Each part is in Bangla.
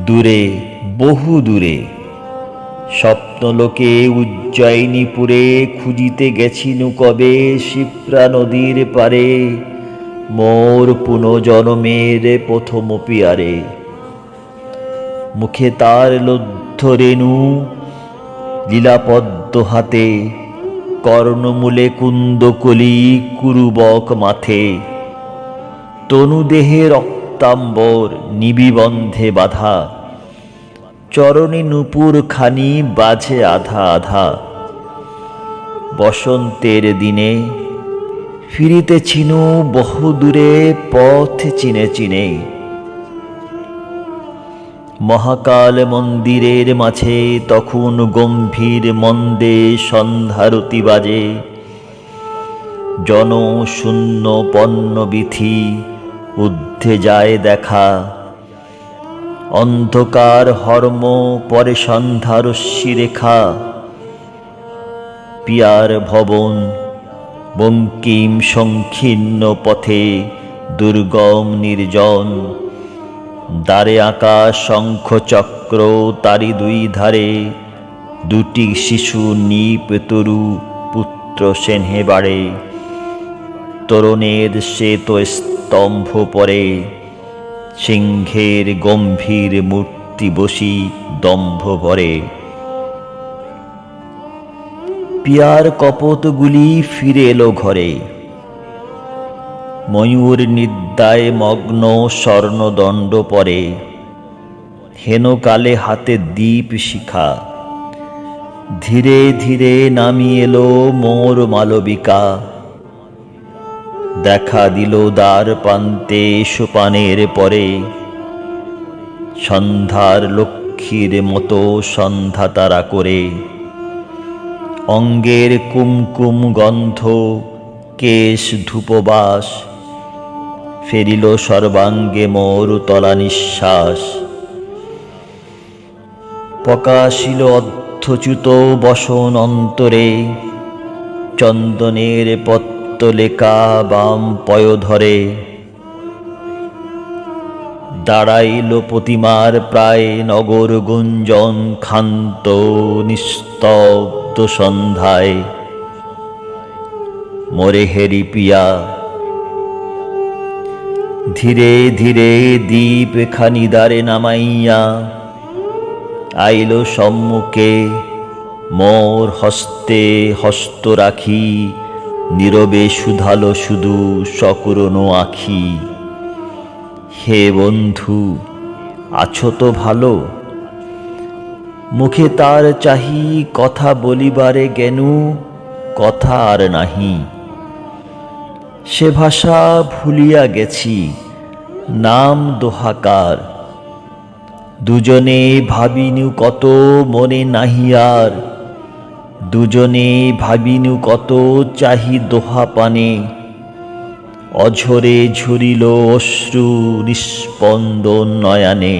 দূরে, বহু দূরে স্বপ্নলোকে উজ্জয়িনীপুরে খুঁজিতে গেছিনু কবে শিপ্রা নদীর পারে মোর পুনর্জন্মের প্রথম পিয়ারে। মুখে তার লুব্ধ রেণু, লীলাপদ্ম হাতে, কর্ণমূলে কুন্দকলি কুরুবক মাথে, তনুদেহে রক্তাম্বর নিবিবন্ধে বাঁধা, চরণে নূপুর খানি বাজে আধা আধা। বসন্তের দিনে ফিরিতেছিনু বহু দূরে পথ চিনে চিনে। মহাকাল মন্দিরের মাঝে তখন গম্ভীর মন্দে সন্ধ্যারতি বাজে। জনশূন্য পণ্যবিথি ঊর্ধ্বে যায় দেখা, অন্ধকার হর্ম পরে সন্ধ্যারশ্মি রেখা। পিয়ার ভবন বঙ্কিম সংকীর্ণ পথে দুর্গম নির্জন, দ্বারে আঁকা শঙ্খ চক্র তারি দুই ধারে, দুটি শিশু নিপ তরু পুত্র সেনহে বাড়ে। তোরণের শ্বেত স্তম্ভ পরে সিংহের গম্ভীর মূর্তি বসি দম্ভ ভরে। পিয়ার কপোতগুলি ফিরে এলো ঘরে, ময়ূর নিদ্রায় মগ্ন স্বর্ণদণ্ড পরে। হেনকালে হাতে দীপ শিখা, ধীরে ধীরে নামিয়ে এলো মোর মালবিকা। দেখা দিল দ্বার প্রান্তে সোপানের পরে, সন্ধ্যার লক্ষ্মীর মতো সন্ধ্যা তারা করে। অঙ্গের কুমকুম গন্ধ, কেশ ধূপবাস, ফেরিল সর্বাঙ্গে মোর তলা নিঃশ্বাস। প্রকাশিল অর্ধচ্যুত বসন অন্তরে, চন্দনের পত্তলেকা বাম পয়োধরে। দাঁড়াইল প্রতিমার প্রায় নগর গুঞ্জন ক্ষান্ত নিস্তব্ধ সন্ধ্যায়। মোরে হেরি পিয়া, ধীরে ধীরে দীপ খানি দ্বারে নামাইয়া আইল সম্মুখে। মোর হস্তে হস্ত রাখি নীরবে শুধালো শুধু সকুরনো আখি। হে বন্ধু, আছো তো ভালো? মুখে তার চাহি কথা বলিবারে জ্ঞানু, কথা আর নাহি। সে ভাষা ভুলিয়া গেছি, নাম দোহাকার। দুজনে ভাবিনু কত মনে নাহি আর, দুজনে ভাবিনু কত চাহি দোহা পানে। অঝরে ঝরিল অশ্রু নিস্পন্দন নয়নে।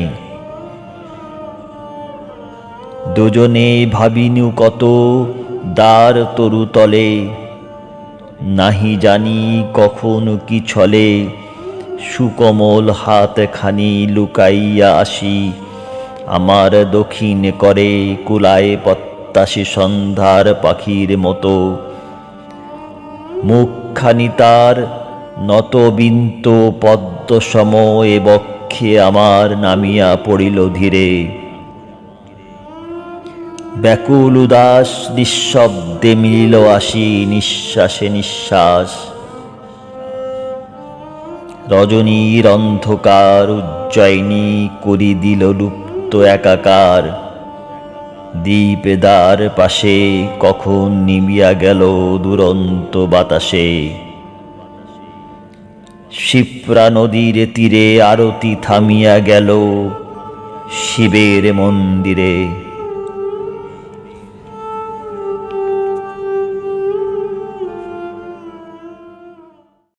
দুজনে ভাবিনু কত দ্বার তরুতলে, নাহি জানি কখন কি ছলে। সুকোমল হাত খানি লুকাইয়া আসি, আমার দক্ষিণ করে কুলায় প্রত্যাশী সন্ধ্যার পাখির মতো। মুখখানি তার নতবিন্ত পদ্মসম, এ বক্ষে আমার নামিয়া পড়িল ধীরে। ব্যাকুল উদাস নিঃশব্দে মিলিল আসি নিঃশ্বাসে নিঃশ্বাস। রজনীর অন্ধকার উজ্জয়িনী করি দিল লুপ্ত একাকার। দ্বীপ দ্বার পাশে কখন নিবিয়া গেল দুরন্ত বাতাসে। শিপ্রা নদীর তীরে আরতি থামিয়া গেল শিবের মন্দিরে।